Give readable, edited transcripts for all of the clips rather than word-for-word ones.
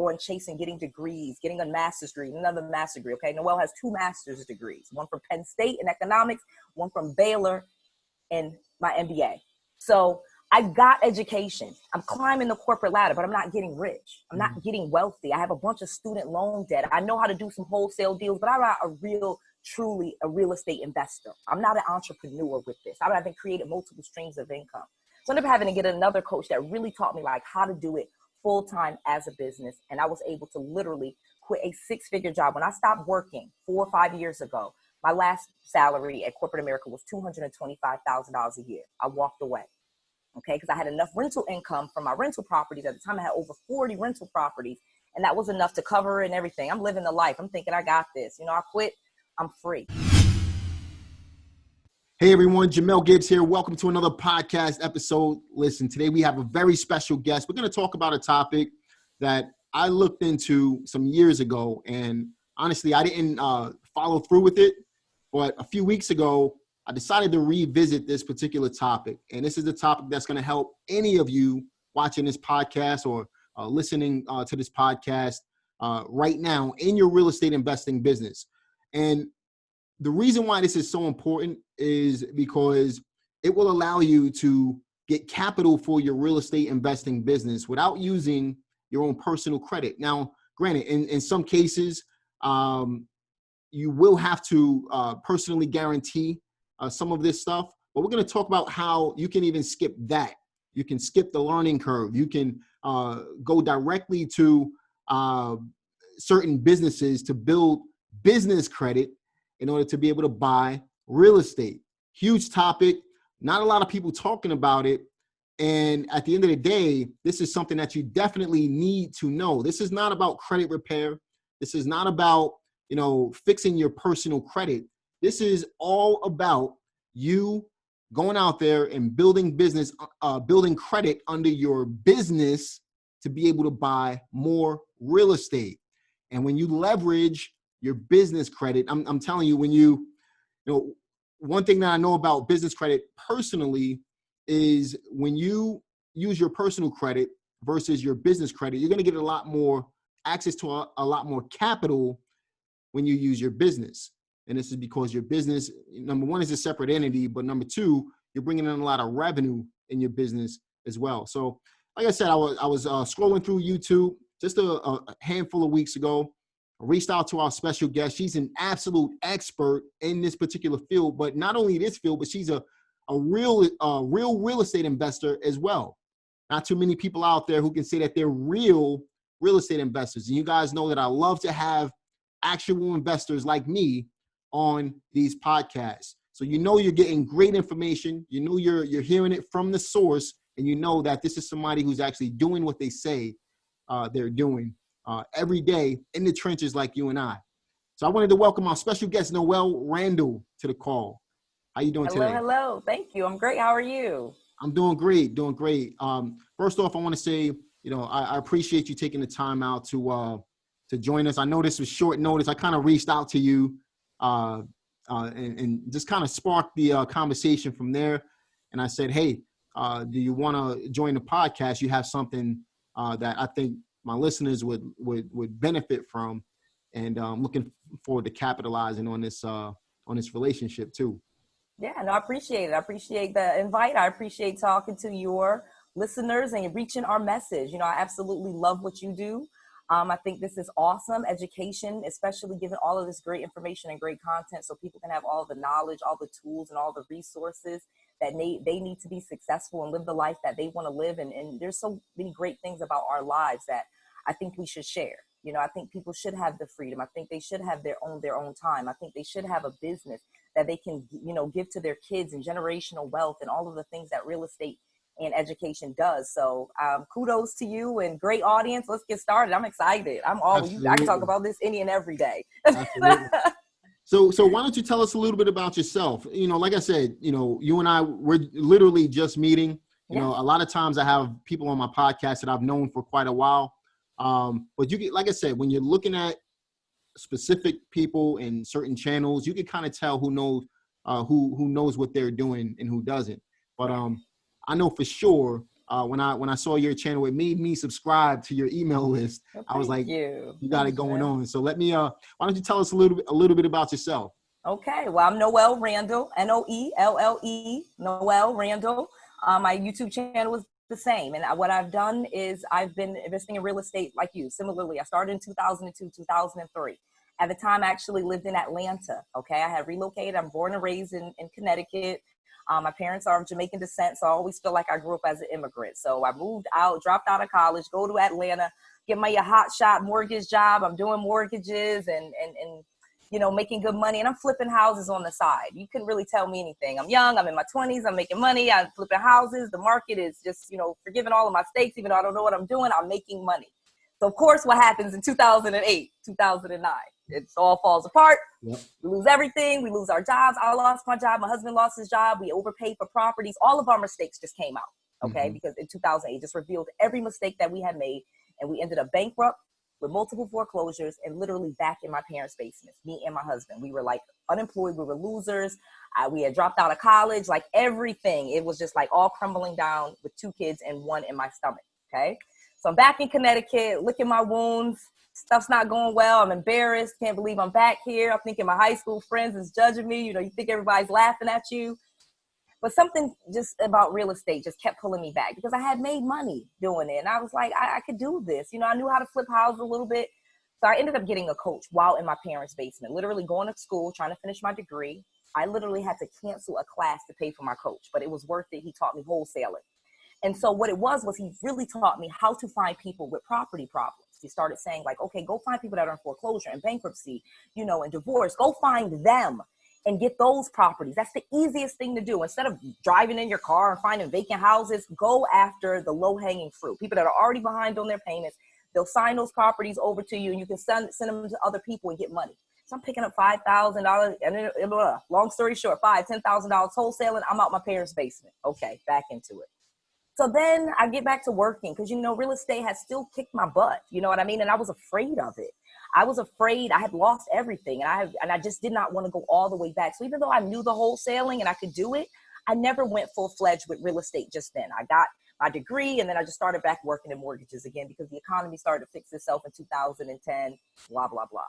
going chasing, getting degrees, getting a master's degree, another master's degree. Okay, Noel has 2 master's degrees, one from Penn State in economics, one from Baylor in my MBA. So I got education. I'm climbing the corporate ladder, but I'm not getting rich. I'm not getting wealthy. I have a bunch of student loan debt. I know how to do some wholesale deals, but I'm not truly a real estate investor. I'm not an entrepreneur with this. I haven't created multiple streams of income. So I ended up having to get another coach that really taught me like how to do it full-time as a business. And I was able to literally quit a 6-figure job. When I stopped working 4 or 5 years ago, my last salary at corporate America was $225,000 a year. I walked away. Okay, because I had enough rental income from my rental properties. At the time, I had over 40 rental properties, and that was enough to cover and everything. I'm living the life. I'm thinking I got this. I quit. I'm free. Hey, everyone. Jamel Gibbs here. Welcome to another podcast episode. Listen, today we have a very special guest. We're going to talk about a topic that I looked into some years ago, and honestly, I didn't follow through with it. But a few weeks ago, I decided to revisit this particular topic. And this is the topic that's going to help any of you watching this podcast or listening to this podcast right now in your real estate investing business. And the reason why this is so important is because it will allow you to get capital for your real estate investing business without using your own personal credit. Now, granted, in some cases, you will have to personally guarantee some of this stuff, but we're going to talk about how you can even skip that. You can skip the learning curve. You can go directly to certain businesses to build business credit in order to be able to buy real estate. Huge topic. Not a lot of people talking about it. And at the end of the day, this is something that you definitely need to know. This is not about credit repair. This is not about, fixing your personal credit. This is all about you going out there and building building credit under your business to be able to buy more real estate. And when you leverage your business credit, I'm telling you, one thing that I know about business credit personally is when you use your personal credit versus your business credit, you're going to get a lot more access to a lot more capital when you use your business. And this is because your business, number one, is a separate entity, but number two, you're bringing in a lot of revenue in your business as well. So like I said, I was scrolling through YouTube just a handful of weeks ago. I reached out to our special guest. She's an absolute expert in this particular field, but not only this field, but she's a real real estate investor as well. Not too many people out there who can say that they're real estate investors. And you guys know that I love to have actual investors like me on these podcasts. So you're getting great information. You're hearing it from the source, and you know that this is somebody who's actually doing what they say they're doing every day in the trenches like you and I. So I wanted to welcome our special guest, Noel Randall, to the call. How you doing today? Hello. Thank you. I'm great. How are you? I'm doing great. First off, I want to say, I appreciate you taking the time out to join us. I know this was short notice. I kind of reached out to you and just kind of sparked the conversation from there. And I said, hey, do you want to join the podcast? You have something that I think my listeners would benefit from. And I'm looking forward to capitalizing on this relationship too. Yeah, no, I appreciate it. I appreciate the invite. I appreciate talking to your listeners and reaching our message. I absolutely love what you do. I think this is awesome. Education, especially given all of this great information and great content so people can have all the knowledge, all the tools, and all the resources that they need to be successful and live the life that they want to live. And there's so many great things about our lives that I think we should share. I think people should have the freedom. I think they should have their own time. I think they should have a business that they can, give to their kids and generational wealth and all of the things that real estate and education does. So kudos to you and great audience. Let's get started. I'm excited. I can talk about this any and every day. Absolutely. So why don't you tell us a little bit about yourself? Like I said, you and I, we're literally just meeting. A lot of times I have people on my podcast that I've known for quite a while. But you get, like I said, when you're looking at specific people in certain channels, you can kind of tell who knows what they're doing and who doesn't. But I know for sure when I saw your channel, it made me subscribe to your email list. Well, I was like, you got it going on. So let me, why don't you tell us a little bit about yourself? Okay, well, I'm Noelle Randall, Noelle, Noelle Randall. My YouTube channel is the same. And what I've done is I've been investing in real estate like you. Similarly, I started in 2002, 2003. At the time, I actually lived in Atlanta. Okay, I had relocated. I'm born and raised in Connecticut. My parents are of Jamaican descent, so I always feel like I grew up as an immigrant. So I moved out, dropped out of college, go to Atlanta, get my hot shot mortgage job. I'm doing mortgages and you know, making good money, and I'm flipping houses on the side. You couldn't really tell me anything. I'm young, I'm in my 20s, I'm making money, I'm flipping houses. The market is just, you know, forgiving all of my mistakes, even though I don't know what I'm doing, I'm making money. So of course, what happens in 2008, 2009, it all falls apart. Yep. We lose everything. We lose our jobs. I lost my job. My husband lost his job. We overpaid for properties. All of our mistakes just came out, okay? Mm-hmm. Because in 2008, just revealed every mistake that we had made, and we ended up bankrupt with multiple foreclosures and literally back in my parents' basements, me and my husband. We were like unemployed. We were losers. We had dropped out of college, like everything. It was just like all crumbling down with 2 kids and 1 in my stomach, okay? So I'm back in Connecticut, licking my wounds. Stuff's not going well. I'm embarrassed. Can't believe I'm back here. I'm thinking my high school friends is judging me. You know, you think everybody's laughing at you. But something just about real estate just kept pulling me back because I had made money doing it. And I was like, I could do this. You know, I knew how to flip houses a little bit. So I ended up getting a coach while in my parents' basement, literally going to school, trying to finish my degree. I literally had to cancel a class to pay for my coach, but it was worth it. He taught me wholesaling. And so what it was he really taught me how to find people with property problems. He started saying like, okay, go find people that are in foreclosure and bankruptcy, you know, and divorce. Go find them and get those properties. That's the easiest thing to do. Instead of driving in your car and finding vacant houses, go after the low-hanging fruit. People that are already behind on their payments, they'll sign those properties over to you and you can send them to other people and get money. So I'm picking up $5,000 and then, long story short, $5,000, $10,000 wholesaling. I'm out my parents' basement. Okay, back into it. So then I get back to working because, you know, real estate has still kicked my butt. You know what I mean? And I was afraid of it. I was afraid. I had lost everything. And I just did not want to go all the way back. So even though I knew the wholesaling and I could do it, I never went full-fledged with real estate just then. I got my degree and then I just started back working in mortgages again because the economy started to fix itself in 2010, blah, blah, blah.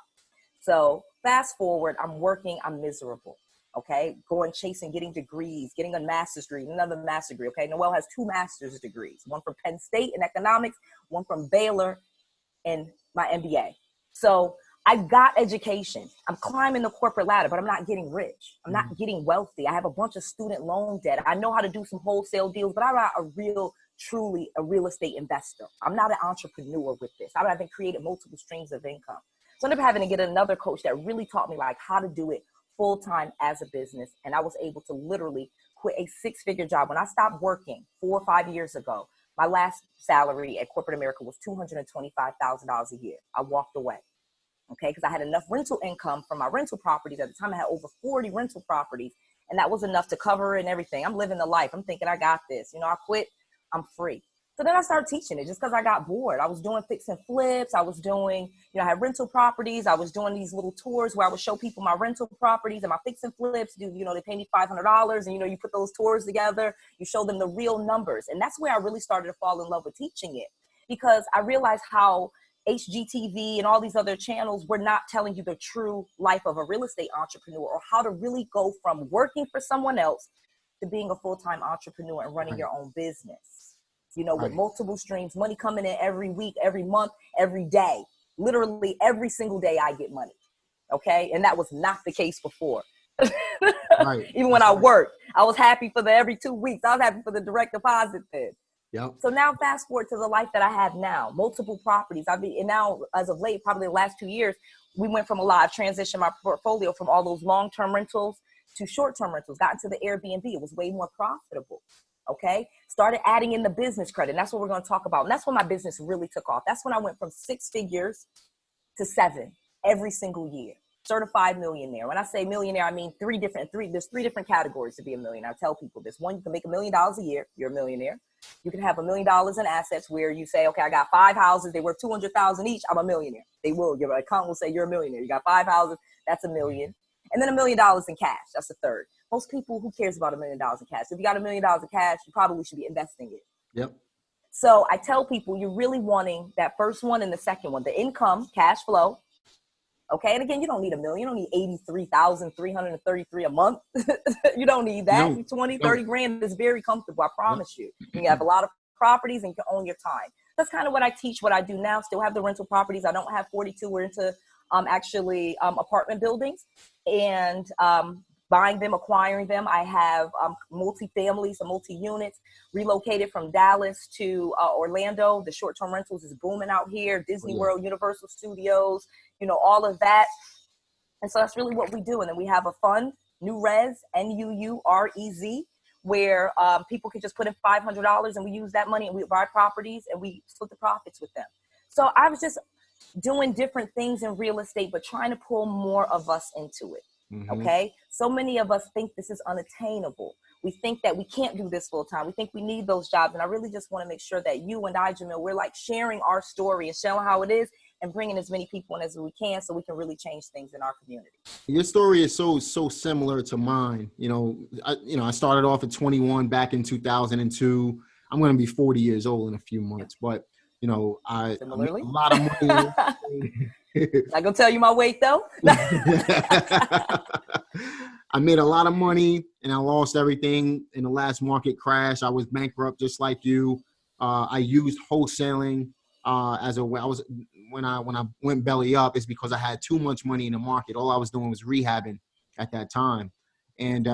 So fast forward, I'm working, I'm miserable. Okay, going chasing, getting degrees, getting a master's degree, another master's degree. Okay, Noelle has 2 master's degrees, one from Penn State in economics, one from Baylor in my MBA. So I got education. I'm climbing the corporate ladder, but I'm not getting rich. I'm not getting wealthy. I have a bunch of student loan debt. I know how to do some wholesale deals, but I'm not truly a real estate investor. I'm not an entrepreneur with this. I haven't created multiple streams of income. So I ended up having to get another coach that really taught me like how to do it full-time as a business. And I was able to literally quit a 6-figure job. When I stopped working 4 or 5 years ago, my last salary at corporate America was $225,000 a year. I walked away, okay, because I had enough rental income from my rental properties. At the time, I had over 40 rental properties, and that was enough to cover and everything. I'm living the life. I'm thinking I got this. You know, I quit. I'm free. So then I started teaching it just because I got bored. I was doing fix and flips. I was doing, you know, I had rental properties. I was doing these little tours where I would show people my rental properties and my fix and flips. You know, they pay me $500 and, you know, you put those tours together, you show them the real numbers. And that's where I really started to fall in love with teaching it because I realized how HGTV and all these other channels were not telling you the true life of a real estate entrepreneur or how to really go from working for someone else to being a full-time entrepreneur and running your own business. You know, with multiple streams, money coming in every week, every month, every day. Literally every single day I get money. Okay. And that was not the case before. Even when I worked, I was happy for the every 2 weeks. I was happy for the direct deposit then. Yep. So now fast forward to the life that I have now, multiple properties. And now as of late, probably the last 2 years, we went from I've transitioned my portfolio from all those long-term rentals to short-term rentals, got into the Airbnb. It was way more profitable. Okay. Started adding in the business credit. And that's what we're going to talk about. And that's when my business really took off. That's when I went from 6 figures to 7 every single year. Certified millionaire. When I say millionaire, I mean there's 3 different categories to be a millionaire. I tell people this. One, you can make $1 million a year. You're a millionaire. You can have $1 million in assets where you say, okay, I got 5 houses. They worth $200,000 each. I'm a millionaire. They will. Your account will say you're a millionaire. You got 5 houses. That's $1 million. And then $1 million in cash. That's a third. Most people, who cares about $1 million in cash? If you got $1 million in cash, you probably should be investing it. Yep. So I tell people, you're really wanting that first one and the second one, the income, cash flow. Okay. And again, you don't need $1 million. You don't need 83,333 a month. You don't need that. No, 20, no. 30 grand is very comfortable. I promise you. You have a lot of properties and you can own your time. That's kind of what I teach, what I do now. Still have the rental properties. I don't have 42. We're into apartment buildings and buying them, acquiring them. I have multi-families and multi-units relocated from Dallas to Orlando. The short-term rentals is booming out here. Disney World, Universal Studios, all of that. And so that's really what we do. And then we have a fund, NUREZ, NUUREZ, where people can just put in $500 and we use that money and we buy properties and we split the profits with them. So I was just doing different things in real estate, but trying to pull more of us into it. Okay. So many of us think this is unattainable. We think that we can't do this full time. We think we need those jobs. And I really just want to make sure that you and I, Jamil, we're like sharing our story and showing how it is and bringing as many people in as we can so we can really change things in our community. Your story is so similar to mine. I started off at 21 back in 2002. I'm going to be 40 years old in a few months, but I made a lot of money. Not gonna tell you my weight though. I made a lot of money and I lost everything in the last market crash. I was bankrupt just like you. I used wholesaling when I went belly up. It's because I had too much money in the market. All I was doing was rehabbing at that time, and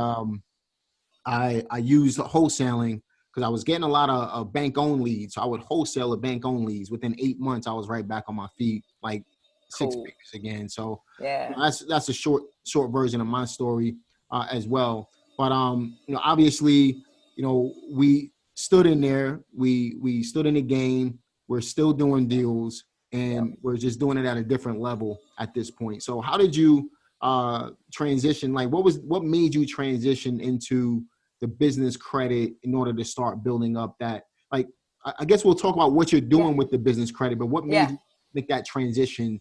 I used wholesaling because I was getting a lot of bank-owned leads. So I would wholesale the bank-owned leads. Within 8 months, I was right back on my feet, like six figures again. So yeah, that's a short version of my story as well. But obviously, we stood in there. We stood in the game. We're still doing deals, and we're just doing it at a different level at this point. So how did you transition? Like, what made you transition into the business credit in order to start building up that? Like, I guess we'll talk about what you're doing with the business credit, but what made you make that transition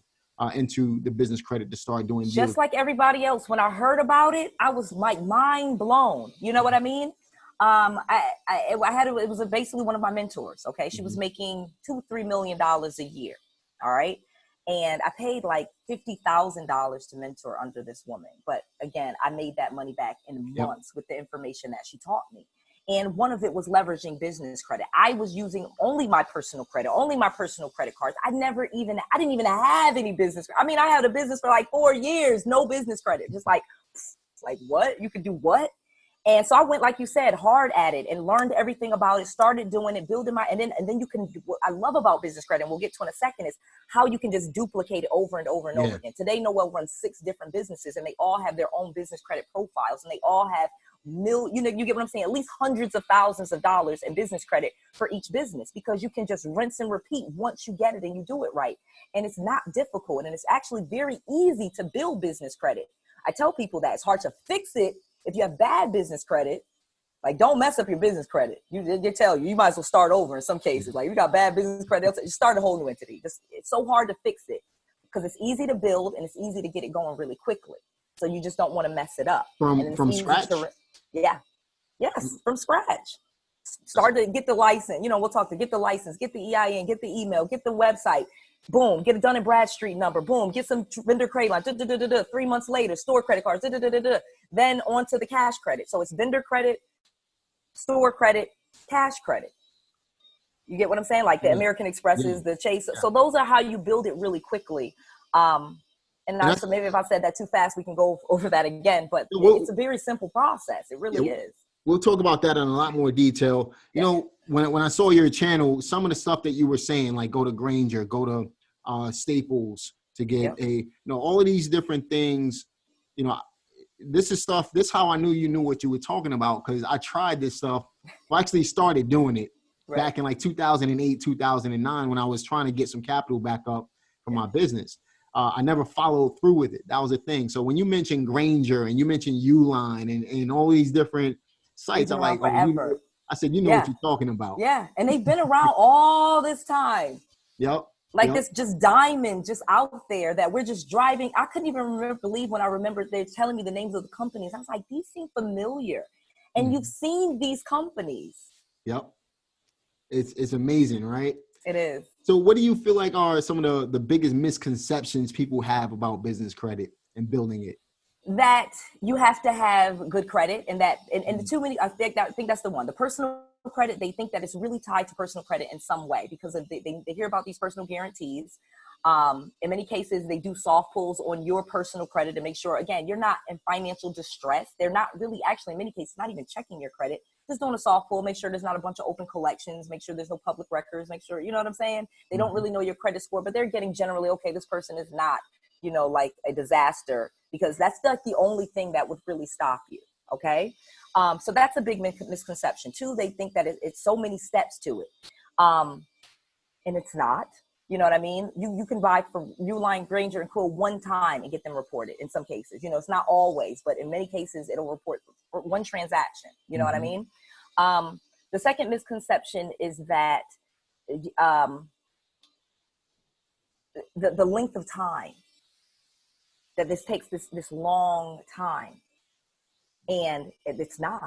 into the business credit to start doing deals? Just like everybody else, when I heard about it, I was like mind blown. You know what I mean? It was basically one of my mentors. Okay. She was making $2-3 million a year. All right. And I paid like $50,000 to mentor under this woman. But again, I made that money back in months with the information that she taught me. And one of it was leveraging business credit. I was using only my personal credit cards. I didn't even have any business. I mean, I had a business for like 4 years, no business credit. Just like what? You could do what? And so I went, like you said, hard at it and learned everything about it, started doing it, building and then you can, what I love about business credit, and we'll get to in a second, is how you can just duplicate it over and over and over again. Today, Noel runs 6 different businesses and they all have their own business credit profiles and they all have you get what I'm saying? At least hundreds of thousands of dollars in business credit for each business, because you can just rinse and repeat once you get it and you do it right. And it's not difficult. And it's actually very easy to build business credit. I tell people that it's hard to fix it if you have bad business credit. Like, don't mess up your business credit. They tell you might as well start over in some cases. Like, if you got bad business credit, you start a whole new entity. It's so hard to fix it because it's easy to build and it's easy to get it going really quickly. So you just don't want to mess it up. From scratch? From scratch. Start to get the license. We'll talk to get the license, get the EIN, get the email, get the website. Boom, get a Dun & Bradstreet number. Boom, get some vendor credit line. 3 months later, store credit cards. Then on to the cash credit. So it's vendor credit, store credit, cash credit. You get what I'm saying? Like the American Expresses, the Chase. So those are how you build it really quickly. So maybe if I said that too fast, we can go over that again. But it's a very simple process. It really is. We'll talk about that in a lot more detail. You know, when I saw your channel, some of the stuff that you were saying, like go to Granger, go to Staples to get all of these different things. This is how I knew you knew what you were talking about, because I tried this stuff. I actually started doing it back in like 2008, 2009, when I was trying to get some capital back up for my business. I never followed through with it. That was the thing. So when you mentioned Granger and you mentioned Uline and all these different sites, I'm like, I said, you know what you're talking about. Yeah. And they've been around all this time. This just diamond just out there that we're just driving. I couldn't even believe when I remember they're telling me the names of the companies. I was like, these seem familiar. And you've seen these companies. It's amazing, right? It is. So what do you feel like are some of the biggest misconceptions people have about business credit and building it? That you have to have good credit, and the too many, I think that's the one. The personal credit, they think that it's really tied to personal credit in some way because they hear about these personal guarantees. In many cases, they do soft pulls on your personal credit to make sure, again, you're not in financial distress. They're not really, actually, in many cases, not even checking your credit, just doing a soft pull, make sure there's not a bunch of open collections, make sure there's no public records, make sure, you know what I'm saying? They don't really know your credit score, but they're getting generally, okay, this person is not, like a disaster, because that's like the only thing that would really stop you. Okay. So that's a big misconception. Two, they think that it's so many steps to it. And it's not. You know what I mean? You can buy from Uline, Granger, and Quill one time and get them reported in some cases. It's not always, but in many cases, it'll report for one transaction. You know what I mean? The second misconception is that the length of time, that this takes this long time. And it's not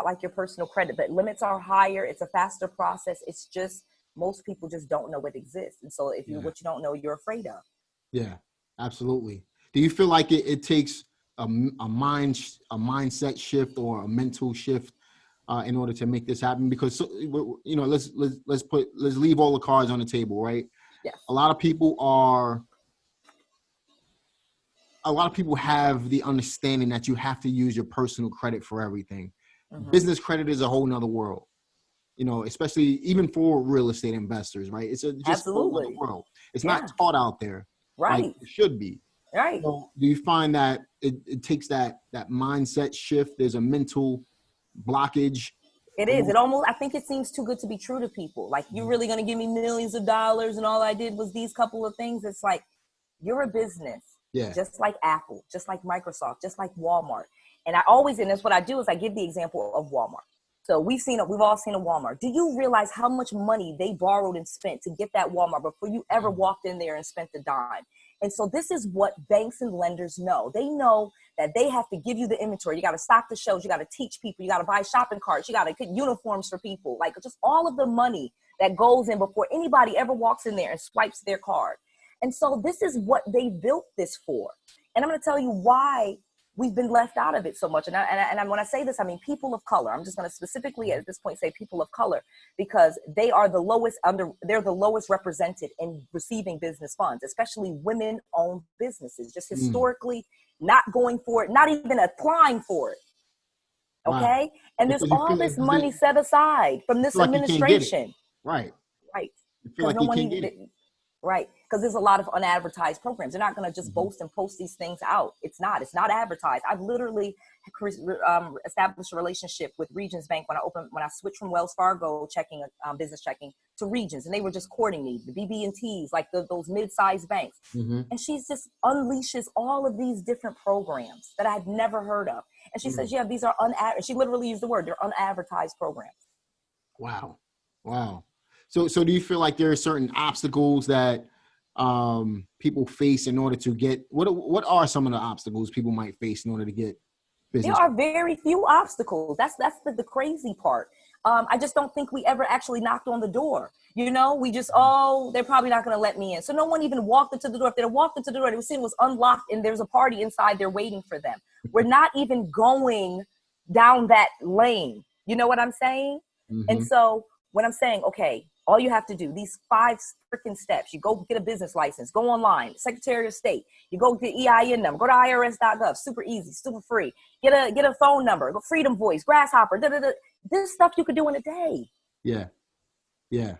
like your personal credit, but limits are higher. It's a faster process. It's just, most people just don't know it exists. And so what you don't know, you're afraid of. Yeah, absolutely. Do you feel like it takes a mindset shift or a mental shift in order to make this happen? Because, let's leave all the cards on the table, right? Yes. A lot of people have the understanding that you have to use your personal credit for everything. Business credit is a whole nother world. Especially even for real estate investors, right? It's just absolutely a whole other world. It's not taught out there, right? Like it should be, right? So do you find that it takes that mindset shift? There's a mental blockage. It is. It almost, I think it seems too good to be true to people. Like, you're really going to give me millions of dollars and all I did was these couple of things. It's like, you're a business, just like Apple, just like Microsoft, just like Walmart. And that's what I do is I give the example of Walmart. So we've all seen a Walmart. Do you realize how much money they borrowed and spent to get that Walmart before you ever walked in there and spent a dime? And so this is what banks and lenders know. They know that they have to give you the inventory. You got to stock the shelves. You got to teach people. You got to buy shopping carts. You got to get uniforms for people. Like, just all of the money that goes in before anybody ever walks in there and swipes their card. And so this is what they built this for. And I'm going to tell you why we've been left out of it so much. And when I say this, I mean people of color. I'm just going to specifically at this point say people of color, because they are they're the lowest represented in receiving business funds, especially women-owned businesses, just historically not going for it, not even applying for it. Okay. Wow. And there's all this money set aside from this administration. Right. Right. You feel like you can't get it. Right. Because there's a lot of unadvertised programs. They're not going to just boast and post these things out. It's not advertised. I've literally established a relationship with Regions Bank when I switched from Wells Fargo checking, business checking, to Regions, and they were just courting me, the BB&Ts, like those mid-sized banks. And she just unleashes all of these different programs that I had never heard of. And she says, yeah, these are she literally used the word, they're unadvertised programs. Wow. So do you feel like there are certain obstacles that people face in order to get, what are some of the obstacles people might face in order to get business? There are very few obstacles. That's the crazy part. I just don't think we ever actually knocked on the door. We just, they're probably not going to let me in. So no one even walked into the door. If they walked into the door, they were seeing it was unlocked and there's a party inside there waiting for them. We're not even going down that lane. You know what I'm saying? And so when I'm saying, okay, all you have to do, these 5 freaking steps, you go get a business license, go online, Secretary of State, you go get EIN number, go to irs.gov, super easy, super free, get a phone number, go Freedom Voice, Grasshopper, this stuff you could do in a day. Yeah,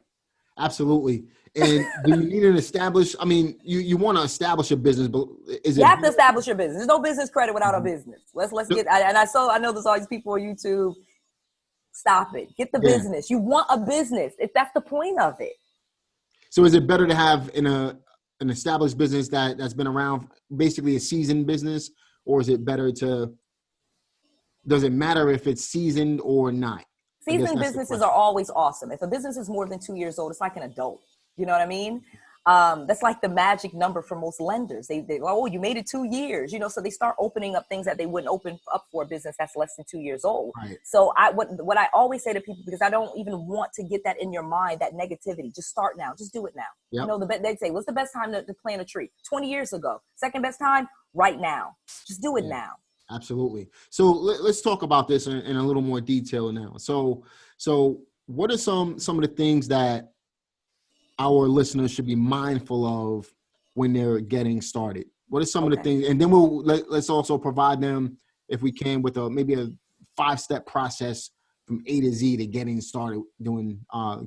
absolutely. And do you need you want to establish a business, but you have to establish your business. There's no business credit without a business. Let's get, and I know there's all these people on YouTube. Stop it. Get the business. You want a business. If that's the point of it. So is it better to have an established business that's been around, basically a seasoned business, or is it better does it matter if it's seasoned or not? Seasoned businesses are always awesome. If a business is more than 2 years old, it's like an adult. You know what I mean? That's like the magic number for most lenders. They oh, you made it 2 years, so they start opening up things that they wouldn't open up for a business that's less than 2 years old. Right. So what I always say to people, because I don't even want to get that in your mind, that negativity, just start now, just do it now. Yep. They say, what's the best time to plant a tree? 20 years ago. Second best time, right now. Just do it now. Absolutely. So let's talk about this in a little more detail now. So what are some of the things that our listeners should be mindful of when they're getting started? What are some of the things? And then let's also provide them, if we can, with maybe a 5-step process from A to Z to getting started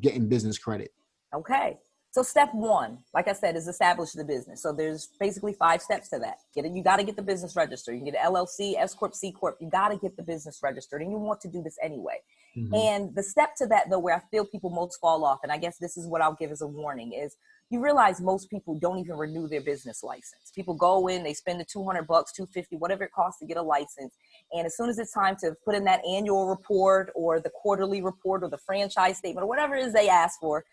getting business credit. Okay. So step 1, like I said, is establish the business. So there's basically 5 steps to that. You got to get the business registered. You can get an LLC, S Corp, C Corp. You got to get the business registered, and you want to do this anyway. Mm-hmm. And the step to that, though, where I feel people most fall off, and I guess this is what I'll give as a warning, is you realize most people don't even renew their business license. People go in, they spend the $200, $250, whatever it costs to get a license. And as soon as it's time to put in that annual report or the quarterly report or the franchise statement or whatever it is they ask for,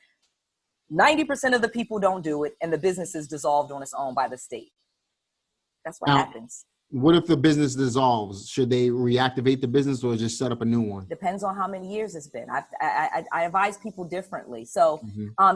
90% of the people don't do it, and the business is dissolved on its own by the state. That's what happens. What if the business dissolves? Should they reactivate the business or just set up a new one? Depends on how many years it's been. I advise people differently. So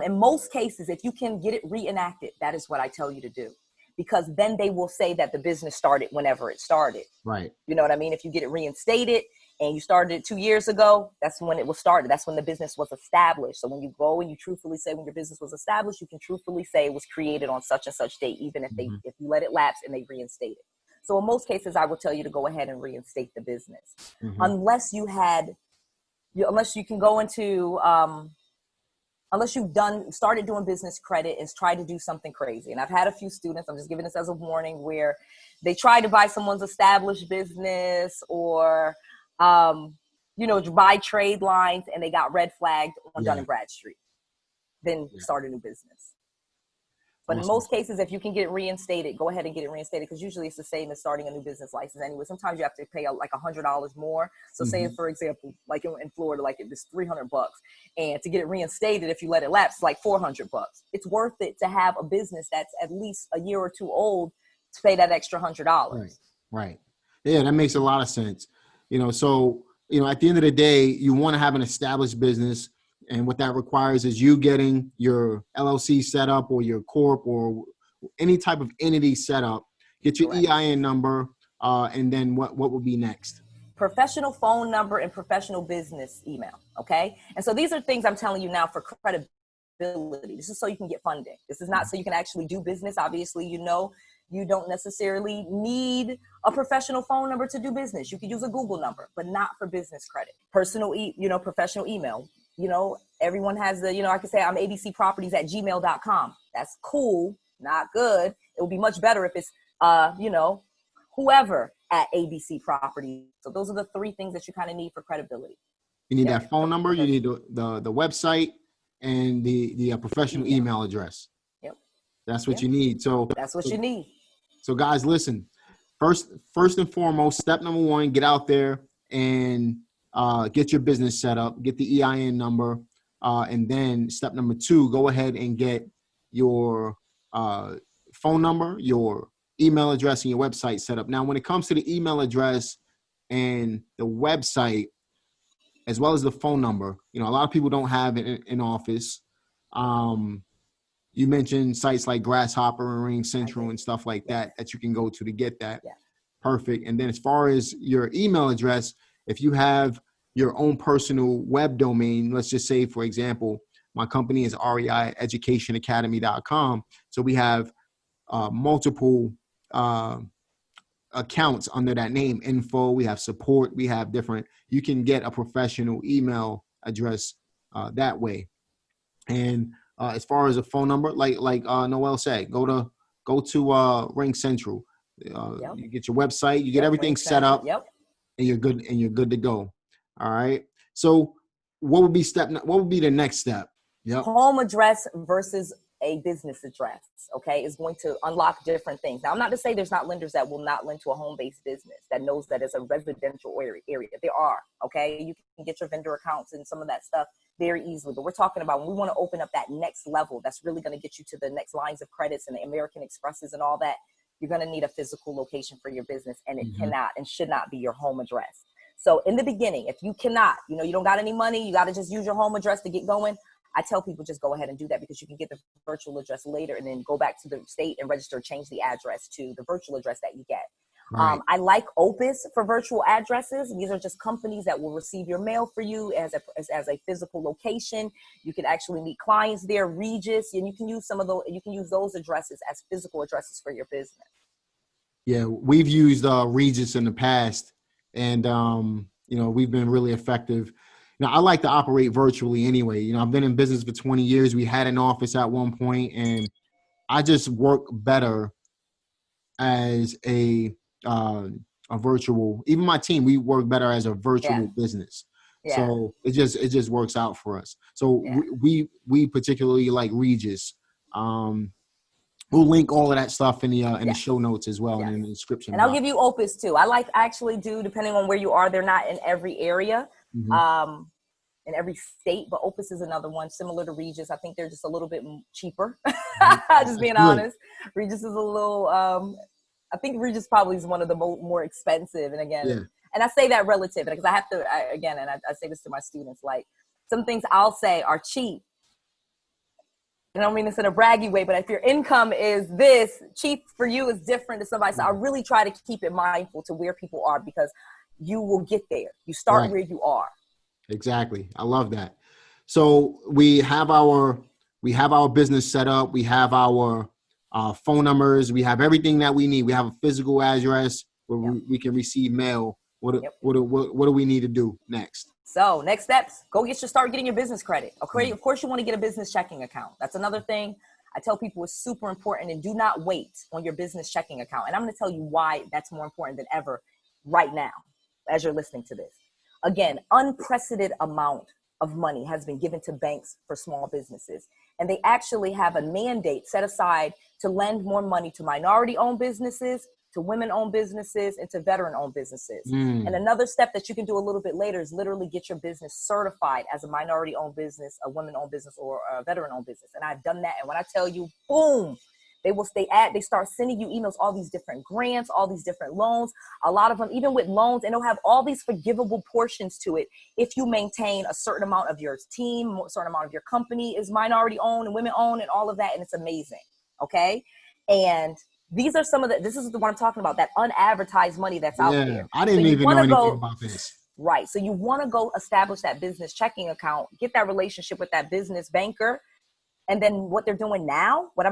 in most cases, if you can get it reenacted, that is what I tell you to do. Because then they will say that the business started whenever it started. Right. You know what I mean? If you get it reinstated and you started it 2 years ago, that's when it was started. That's when the business was established. So when you go and you truthfully say when your business was established, you can truthfully say it was created on such and such date, even if if you let it lapse and they reinstate it. So in most cases, I will tell you to go ahead and reinstate the business, unless you can go into, unless you've started doing business credit and tried to do something crazy. And I've had a few students, I'm just giving this as a warning, where they tried to buy someone's established business or, buy trade lines, and they got red flagged on Dun & Bradstreet. Then start a new business. But in most cases, if you can get it reinstated, go ahead and get it reinstated, because usually it's the same as starting a new business license anyway. Sometimes you have to pay like $100 more. So say, for example, like in Florida, like it's $300, and to get it reinstated, if you let it lapse, it's like $400. It's worth it to have a business that's at least a year or two old to pay that extra $100. Right. Yeah, that makes a lot of sense. So at the end of the day, you want to have an established business. And what that requires is you getting your LLC set up or your corp or any type of entity set up, get your EIN number, and then what will be next? Professional phone number and professional business email, okay? And so these are things I'm telling you now for credibility. This is so you can get funding. This is not so you can actually do business. Obviously, you don't necessarily need a professional phone number to do business. You could use a Google number, but not for business credit. Professional email. Everyone has I can say I'm abcproperties@gmail.com. That's cool, not good. It would be much better if it's, whoever at ABC Properties. So those are the 3 things that you kind of need for credibility. You need that phone number, you need the website, and the professional email address. Yep. That's what you need. So that's what you need. So guys, listen, first and foremost, step number 1, get out there and get your business set up, get the EIN number, and then step number 2, go ahead and get your phone number, your email address, and your website set up. Now, when it comes to the email address and the website, as well as the phone number, a lot of people don't have it in office. You mentioned sites like Grasshopper and Ring Central and stuff like that you can go to get that. Yeah. Perfect. And then as far as your email address, if you have your own personal web domain, let's just say, for example, my company is reieducationacademy.com. So we have multiple accounts under that name, info, we have support, we have different, you can get a professional email address that way. And as far as a phone number, like Noel said, go to Ring Central. You get your website, you get everything set up, and you're good to go. All right. So what would be the next step? Home address versus a business address, okay, is going to unlock different things. Now, I'm not to say there's not lenders that will not lend to a home-based business that knows that it's a residential area. There are, okay? You can get your vendor accounts and some of that stuff very easily. But we're talking about when we want to open up that next level that's really going to get you to the next lines of credits and the American Expresses and all that, you're going to need a physical location for your business, and it cannot and should not be your home address. So in the beginning, if you cannot, you don't got any money, you got to just use your home address to get going, I tell people just go ahead and do that, because you can get the virtual address later and then go back to the state and register, change the address to the virtual address that you get. Right. I like Opus for virtual addresses. These are just companies that will receive your mail for you as a physical location. You can actually meet clients there. Regis, and you can use those addresses as physical addresses for your business. Yeah, we've used Regis in the past, and we've been really effective. I like to operate virtually anyway. I've been in business for 20 years. We had an office at one point, and I just work better as a virtual. Even my team, we work better as a virtual business. Yeah. So it just works out for us. So we particularly like Regis. We'll link all of that stuff in the show notes as well, and in the description. And I'll give you Opus too. I actually do, depending on where you are. They're not in every area, in every state, but Opus is another one similar to Regis. I think they're just a little bit cheaper. Just being honest, Regis is a little. I think Regis probably is one of the more expensive. And again, and I say that relative because I have to I say this to my students, like some things I'll say are cheap. I don't mean this in a braggy way, but if your income is this, cheap for you is different to somebody. So I really try to keep it mindful to where people are, because you will get there. You start where you are. Exactly. I love that. So we have our business set up. We have our phone numbers. We have everything that we need. We have a physical address where we can receive mail. What do we need to do next? So next steps, start getting your business credit. Okay. Of course, you want to get a business checking account. That's another thing I tell people is super important, and do not wait on your business checking account. And I'm going to tell you why that's more important than ever right now, as you're listening to this. Again, unprecedented amount of money has been given to banks for small businesses. And they actually have a mandate set aside to lend more money to minority-owned businesses, to women-owned businesses, and to veteran-owned businesses. And another step that you can do a little bit later is literally get your business certified as a minority-owned business, a women-owned business, or a veteran-owned business. And I've done that. And when I tell you, boom, they start sending you emails, all these different grants, all these different loans. A lot of them, even with loans, and they'll have all these forgivable portions to it if you maintain a certain amount of your team, a certain amount of your company is minority-owned and women-owned and all of that. And it's amazing. Okay. And these are this is what I'm talking about, that unadvertised money that's out there. I didn't even know anything about this. Right. So you want to go establish that business checking account, get that relationship with that business banker. And then what they're doing now, I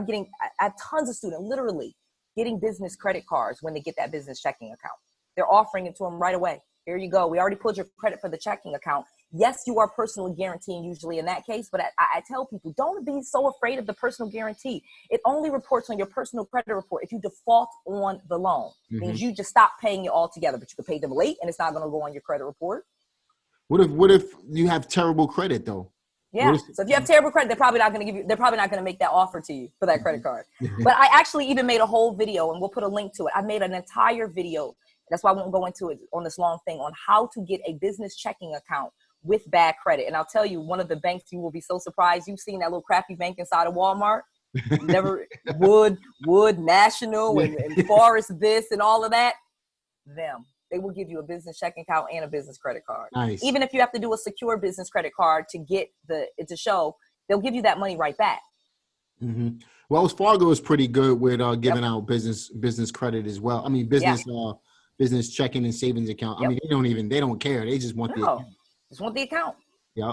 have tons of students literally getting business credit cards when they get that business checking account. They're offering it to them right away. Here you go. We already pulled your credit for the checking account. Yes, you are personally guaranteeing usually in that case, but I tell people, don't be so afraid of the personal guarantee. It only reports on your personal credit report if you default on the loan. Means you just stop paying it altogether, but you can pay them late and it's not going to go on your credit report. What if you have terrible credit though? Yeah. So if you have terrible credit, they're probably not going to make that offer to you for that credit card. But I actually even made a whole video, and we'll put a link to it. I made an entire video. That's why I won't go into it on this long thing on how to get a business checking account with bad credit. And I'll tell you, one of the banks, you will be so surprised. You've seen that little crappy bank inside of Walmart. Never Wood National and Forest this and all of that. They will give you a business checking account and a business credit card. Nice. Even if you have to do a secure business credit card to get it to show, they'll give you that money right back. Wells Fargo is pretty good with giving out business credit as well. I mean, business checking and savings account. I mean, they don't care. They just want the account. Just want the account.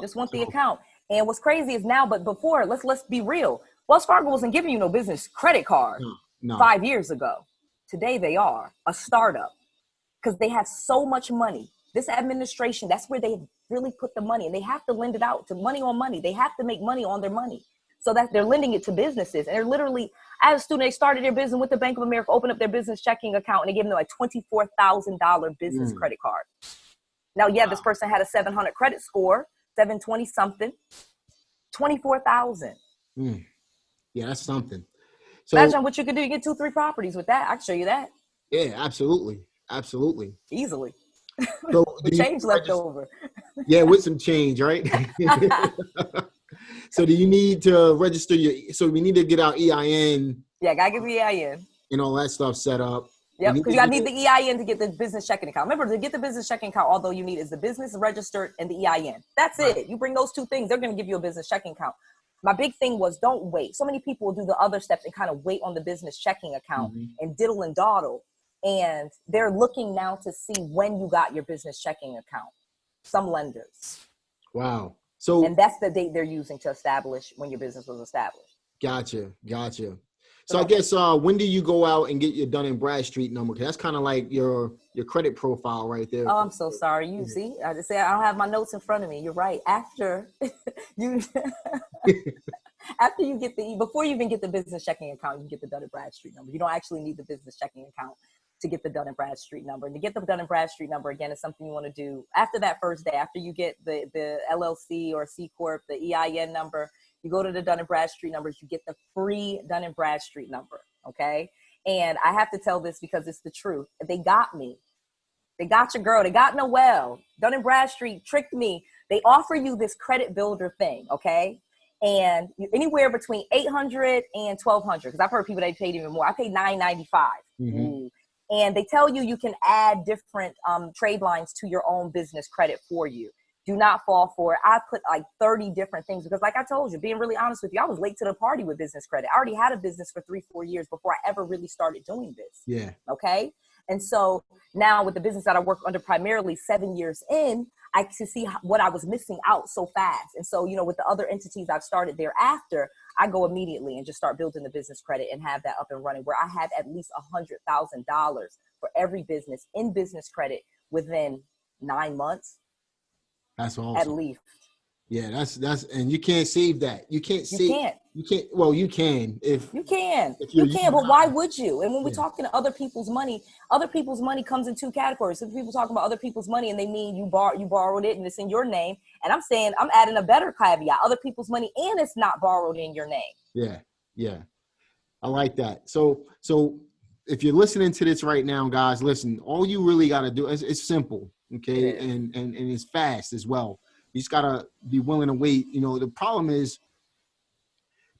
Just want the account. And what's crazy is now, but before, let's be real. Wells Fargo wasn't giving you no business credit card 5 years ago. Today they are a startup because they have so much money. This administration, that's where they really put the money, and they have to lend it out to money on money. They have to make money on their money. So that they're lending it to businesses. And they're literally, as a student, they started their business with the Bank of America, opened up their business checking account, and they gave them like $24,000 business credit card. Now, this person had a 700 credit score, 720 something, 24,000. Yeah, that's something. So Imagine what you could do. You get 2-3 properties with that. I can show you that yeah, absolutely. Absolutely. easily So with do you change left register? over. Yeah, with some change, right? So do you need to register so we need to get our EIN Yeah, gotta give me EIN. and all that stuff set up. We Yep, need because to you gotta get need the EIN to get the business checking account. Remember, to get the business checking account, although you need is the business registered and the EIN. That's right. it. You bring those two things, they're gonna give you a business checking account. My big thing was don't wait. So many people will do the other steps and kind of wait on the business checking account and diddle and dawdle. And they're looking now to see when you got your business checking account. Some lenders. Wow. So And that's the date they're using to establish when your business was established. gotcha. So I So guess when do you go out and get your Dun and Bradstreet number? Because that's kind of like your credit profile right there. oh, I'm so sorry. You see, I just say I don't have my notes in front of me. You're right. After you after you get before you even get the business checking account, you get the Dun and Bradstreet number. You don't actually need the business checking account to get the Dun and Bradstreet number. And to get the Dun and Bradstreet number, again, is something you want to do after that first day. After you get the LLC or C Corp, the EIN number, you go to the Dun and Bradstreet numbers, you get the free Dun and Bradstreet number, okay? And I have to tell this because it's the truth. They got me. They got your girl. They got Noelle. Dun and Bradstreet tricked me. They offer you this credit builder thing, okay? And anywhere between $800 and $1,200, because I've heard people that paid even more. I paid $995. Mm-hmm. And they tell you can add different trade lines to your own business credit for you. Do not fall for it. I put like 30 different things because, like I told you, being really honest with you, I was late to the party with business credit. I already had a business for 3-4 years before I ever really started doing this. Yeah. Okay. And so now with the business that I work under primarily 7 years in, I can see what I was missing out so fast. And so, with the other entities I've started thereafter, I go immediately and just start building the business credit and have that up and running where I have at least $100,000 for every business in business credit within 9 months. That's awesome. At least. Yeah, that's and you can't save that. You can't save. You can't. Well, you can if you can. If you can, but why would you? And when we're talking to other people's money comes in two categories. Some people talking about other people's money and they mean you borrowed it and it's in your name. And I'm saying I'm adding a better caveat: other people's money and it's not borrowed in your name. Yeah, I like that. So if you're listening to this right now, guys, listen. All you really got to do is it's simple, okay, and it's fast as well. You just gotta be willing to wait. The problem is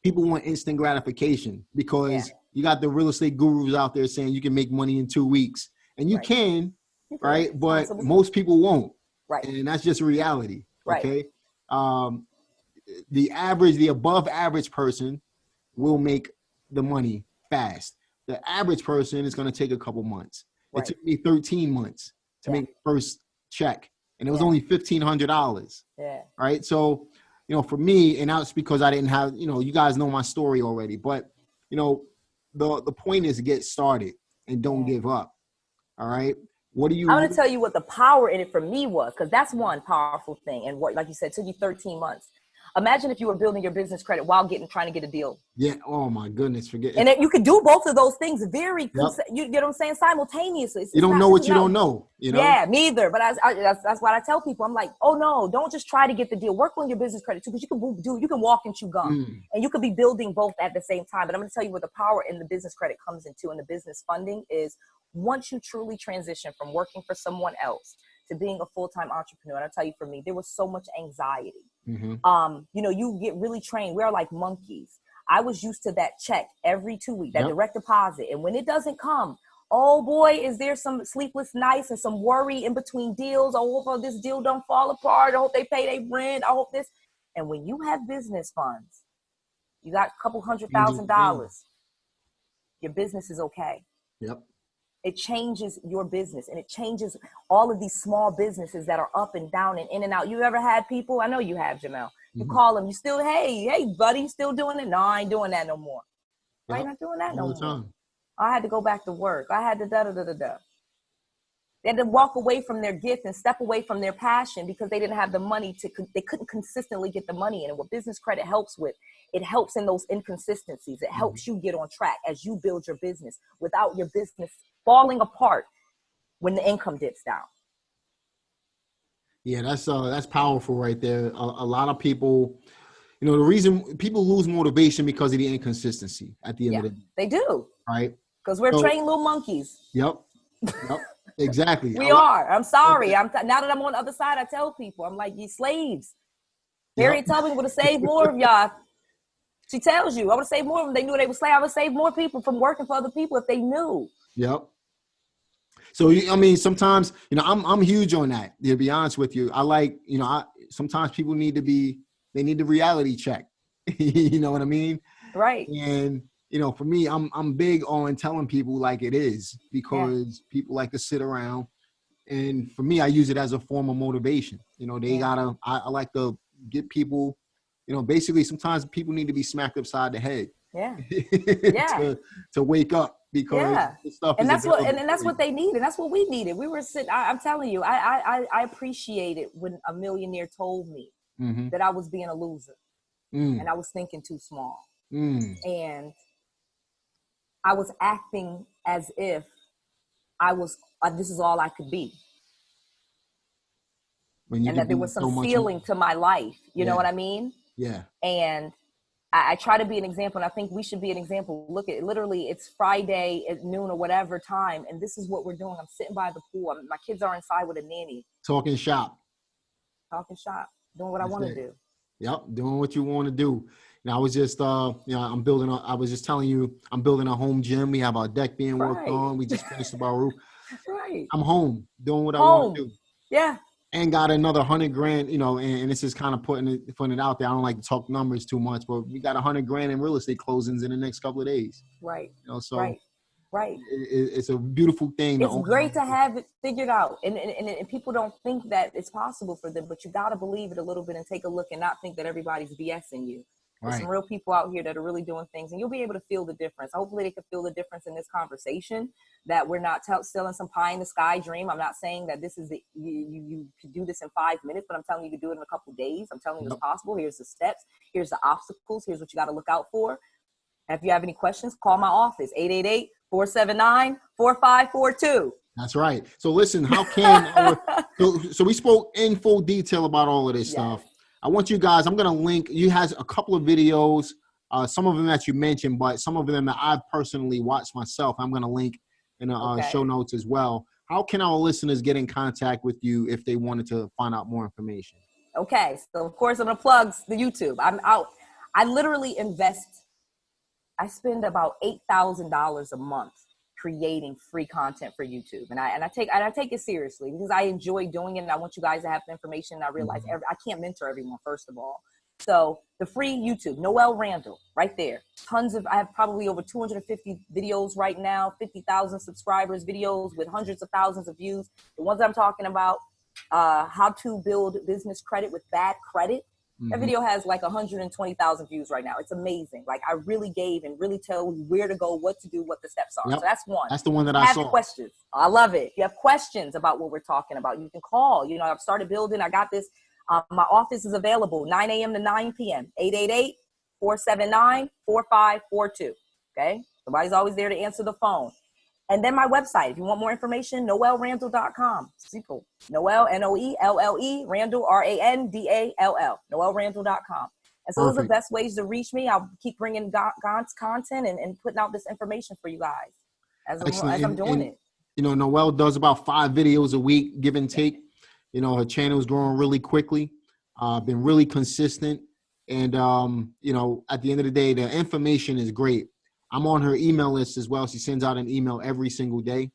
people want instant gratification because you got the real estate gurus out there saying you can make money in 2 weeks, and you can, right? But most people won't, right? And that's just reality, okay? The above average person will make the money fast. The average person is going to take a couple months. It took me 13 months to make the first check. And it was only $1,500. Yeah. Right. So, for me, and that's because I didn't have, you guys know my story already, but, the point is to get started and don't give up. All right. I'm going to tell you what the power in it for me was, because that's one powerful thing. And what, like you said, it took you 13 months. Imagine if you were building your business credit while trying to get a deal. Yeah. Oh my goodness. Forget. And you could do both of those things you get what I'm saying, simultaneously. You don't know what you don't know. Yeah, me either. But that's what I tell people. I'm like, oh no, don't just try to get the deal. Work on your business credit too, because you can walk and chew gum, and you could be building both at the same time. But I'm going to tell you where the power in the business credit comes into, and the business funding is once you truly transition from working for someone else to being a full-time entrepreneur. And I tell you, for me, there was so much anxiety. You get really trained. We're like monkeys. I was used to that check every 2 weeks, that direct deposit. And when it doesn't come, oh boy, is there some sleepless nights and some worry in between deals. I hope this deal don't fall apart. I hope they pay their rent. I hope this. And when you have business funds, you got a couple $100,000, your business is okay. Yep. It changes your business, and it changes all of these small businesses that are up and down and in and out. You ever had people? I know you have, Jamel. You call them, you still, hey, buddy, you still doing it? No, I ain't doing that no more. Why you not doing that no more? I had to go back to work. I had to da-da-da-da-da. They had to walk away from their gift and step away from their passion because they didn't have the money they couldn't consistently get the money in. And what business credit helps with, it helps in those inconsistencies. It helps you get on track as you build your business without your business falling apart when the income dips down. Yeah, that's powerful right there. A lot of people, You know, the reason people lose motivation because of the inconsistency at the end of the day. They do. Right. Because we're trained little monkeys. Yep. Exactly. We are. I'm sorry. Now that I'm on the other side, I tell people, I'm like, you slaves. Harriet Tubman would have saved more of y'all. She tells you, I would have saved more of them. They knew they would slave. I would save more people from working for other people if they knew. Yep. So, I mean, sometimes, you know, I'm huge on that, to be honest with you. I like, you know, sometimes people need the reality check. You know what I mean? Right. And, you know, for me, I'm big on telling people like it is, because people like to sit around. And for me, I use it as a form of motivation. You know, I like to get people, you know, basically sometimes people need to be smacked upside the head. Yeah. to wake up, because this stuff and is that's what they need, and that's what we needed. We were sitting. I'm telling you, I appreciated when a millionaire told me that I was being a loser, and I was thinking too small, and I was acting as if I was. This is all I could be, and that there was some ceiling to my life. You know what I mean? Yeah. And I try to be an example, and I think we should be an example. Look at literally, it's Friday at noon or whatever time, and this is what we're doing. I'm sitting by the pool. My kids are inside with a nanny. Talking shop, doing what I want to do. Yep, doing what you want to do. And I was just, you know, I was just telling you, I'm building a home gym. We have our deck being worked on. We just finished our roof. Right. I'm home doing what I want to do. Yeah. And got another $100,000, you know, and this is kind of putting it out there. I don't like to talk numbers too much, but we got $100,000 in real estate closings in the next couple of days. Right. You know, so right. It's a beautiful thing. It's great to have it figured out, and people don't think that it's possible for them, but you got to believe it a little bit and take a look and not think that everybody's BSing you. There's some real people out here that are really doing things, and you'll be able to feel the difference. Hopefully they can feel the difference in this conversation, that we're not selling some pie in the sky dream. I'm not saying that this is you could do this in 5 minutes, but I'm telling you, you can do it in a couple of days. I'm telling you it's possible. Here's the steps. Here's the obstacles. Here's what you got to look out for. And if you have any questions, call my office, 888-479-4542. That's right. So listen, how can so we spoke in full detail about all of this stuff. I want you guys, I'm going to link, you has a couple of videos, some of them that you mentioned, but some of them that I've personally watched myself, I'm going to link in the show notes as well. How can our listeners get in contact with you if they wanted to find out more information? Okay. So of course I'm going to plug the YouTube. I literally I spend about $8,000 a month creating free content for YouTube. And I take it seriously because I enjoy doing it, and I want you guys to have the information. And I realize I can't mentor everyone, first of all. So the free YouTube, Noel Randall, right there. I have probably over 250 videos right now, 50,000 subscribers, videos with hundreds of thousands of views. The ones I'm talking about, how to build business credit with bad credit. That video has like 120,000 views right now. It's amazing. Like, I really gave and really tell you where to go, what to do, what the steps are. So that's one. That's the one that I saw. Have questions. I love it. If you have questions about what we're talking about, you can call. You know, I've started building. I got this. My office is available 9 a.m. to 9 p.m. 888-479-4542. Okay? Somebody's always there to answer the phone. And then my website, if you want more information, noelrandall.com. Simple. Noel, Noelle, Randall, Randall, noelrandall.com. And so those are the best ways to reach me. I'll keep bringing God's content and putting out this information for you guys as I'm doing it. You know, Noel does about 5 videos a week, give and take. You know, her channel is growing really quickly, been really consistent. And, you know, at the end of the day, the information is great. I'm on her email list as well. She sends out an email every single day,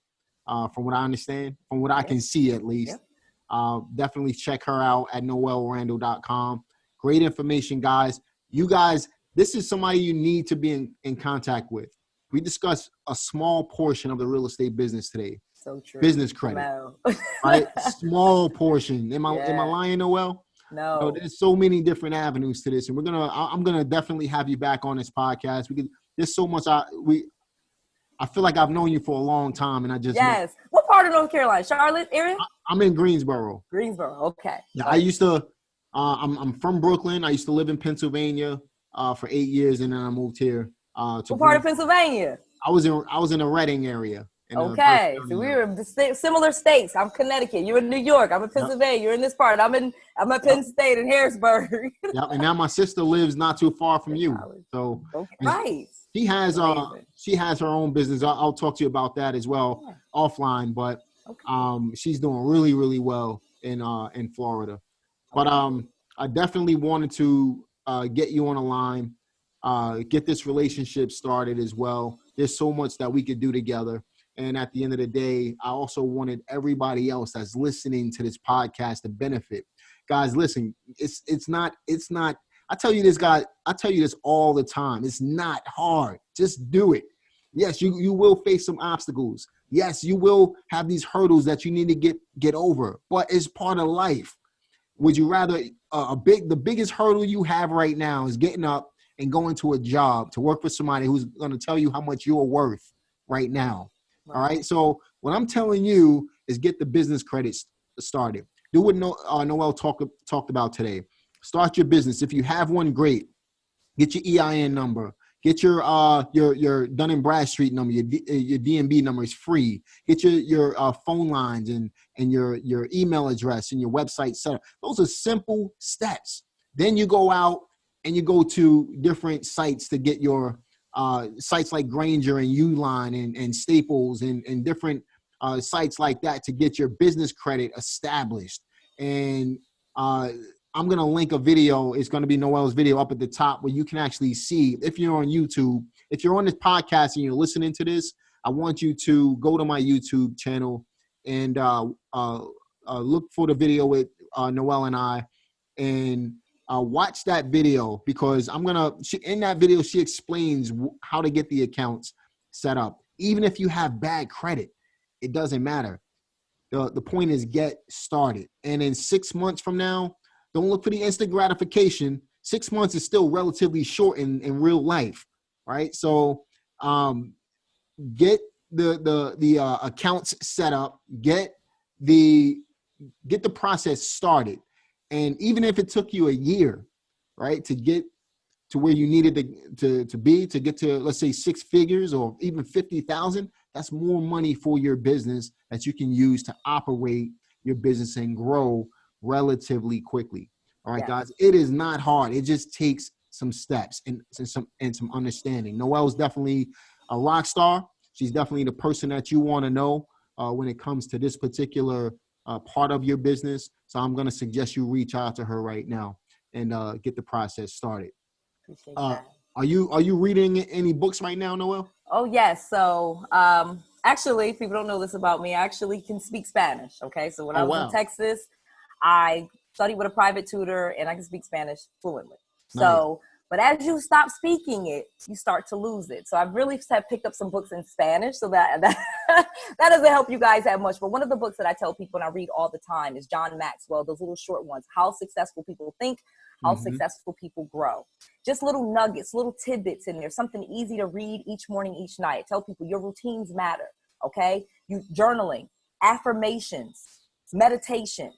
from what I understand, from what I can see at least. Definitely check her out at noelrandall.com. Great information, guys. You guys, this is somebody you need to be in contact with. We discussed a small portion of the real estate business today. So true. Business credit. Right? Small portion. Am I lying, Noel? No. So there's so many different avenues to this. And I'm gonna definitely have you back on this podcast. There's so much I feel like I've known you for a long time, and I just What part of North Carolina? Charlotte area? I'm in Greensboro. Okay. Yeah, I used to. I'm from Brooklyn. I used to live in Pennsylvania for 8 years, and then I moved here. What part of Pennsylvania? I was in the Reading area. in a Okay, Berks so County we're in similar states. I'm Connecticut. You're in New York. I'm in area. Pennsylvania. You're in this part. I'm at Yep. Penn State in Harrisburg. Yep. And now my sister lives not too far from Good you. college. So Okay, and right. Amazing. she has her own business. I'll talk to you about that as well Yeah. offline. But Okay. she's doing really, really well in Florida. But Okay. I definitely wanted to get you on the line, get this relationship started as well. There's so much that we could do together. And at the end of the day, I also wanted everybody else that's listening to this podcast to benefit. Guys, listen, it's not, I tell you this, guys, I tell you this all the time. It's not hard. Just do it. Yes, you will face some obstacles. Yes, you will have these hurdles that you need to get over, but it's part of life. Would you rather the biggest hurdle you have right now is getting up and going to a job to work for somebody who's going to tell you how much you're worth right now? All right. So what I'm telling you is get the business credits started. Do what Noel talked about today. Start your business. If you have one, great. Get your EIN number. Get your Dun and Bradstreet number. Your DMB number is free. Get your phone lines and your email address and your website set up. Those are simple steps. Then you go out and you go to different sites to get your sites like Granger and Uline and Staples and different sites like that to get your business credit established. And I'm going to link a video. It's going to be Noel's video up at the top where you can actually see, if you're on YouTube, if you're on this podcast and you're listening to this, I want you to go to my YouTube channel and look for the video with Noel and I and watch that video, because in that video, she explains how to get the accounts set up. Even if you have bad credit, it doesn't matter. The point is get started. And in 6 months from now, don't look for the instant gratification. 6 months is still relatively short in real life, right? So get the accounts set up, get the process started. And even if it took you a year, right, to get to where you needed to be, to get to, let's say, 6 figures or even 50,000, that's more money for your business that you can use to operate your business and grow relatively quickly. All right, guys, it is not hard. It just takes some steps and some understanding. Noel's definitely a rock star. She's definitely the person that you want to know when it comes to this particular part of your business. So I'm going to suggest you reach out to her right now and get the process started. Appreciate that. Are you reading any books right now, Noel? Oh, yes. So actually, people don't know this about me. I actually can speak Spanish. Okay. So when I was in Texas, I studied with a private tutor and I can speak Spanish fluently. So, but as you stop speaking it, you start to lose it. So I've really have picked up some books in Spanish, so that doesn't help you guys that much. But one of the books that I tell people and I read all the time is John Maxwell, those little short ones, How Successful People Think, How Successful People Grow. Just little nuggets, little tidbits in there, something easy to read each morning, each night. Tell people your routines matter, okay? You journaling, affirmations, meditation.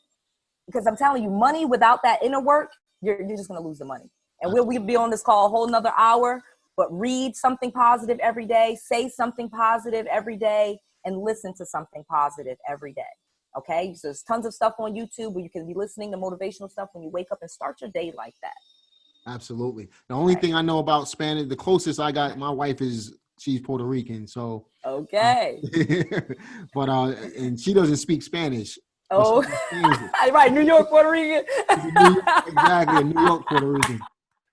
Because I'm telling you, money without that inner work, you're just going to lose the money. And we'll be on this call a whole nother hour, but read something positive every day, say something positive every day, and listen to something positive every day. Okay? So there's tons of stuff on YouTube where you can be listening to motivational stuff when you wake up and start your day like that. Absolutely. The only thing I know about Spanish, the closest I got, my wife she's Puerto Rican. So. Okay. But, and she doesn't speak Spanish. Oh, right. New York, Puerto Rican. Exactly. A New York, Puerto Rican.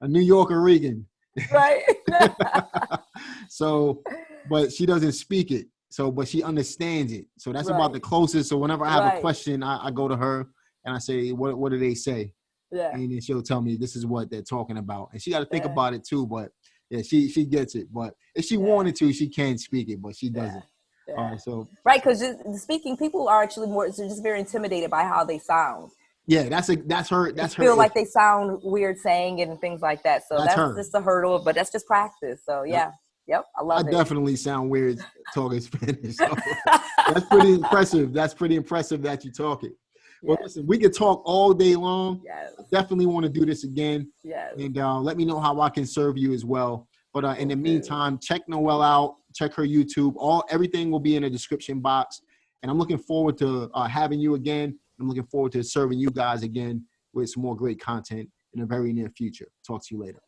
A New Yorker Rican. Right. So, but she doesn't speak it. So, but she understands it. So that's about the closest. So whenever I have a question, I go to her and I say, what do they say? Yeah. And then she'll tell me this is what they're talking about. And she got to think about it too. But yeah, she gets it. But if she wanted to, she can speak it, but she doesn't. Yeah. All right, so because speaking, people are actually just very intimidated by how they sound. Yeah, that's her. Feel like they sound weird saying it and things like that. So that's just a hurdle, but that's just practice. So yeah, yep, I love it. I definitely sound weird talking Spanish. So that's pretty impressive. That's pretty impressive that you talk it. Well, listen, we could talk all day long. Yes. I definitely want to do this again. Yes. And let me know how I can serve you as well. But in the meantime, check Noel out. check her YouTube. Everything will be in the description box. And I'm looking forward to having you again. I'm looking forward to serving you guys again with some more great content in the very near future. Talk to you later.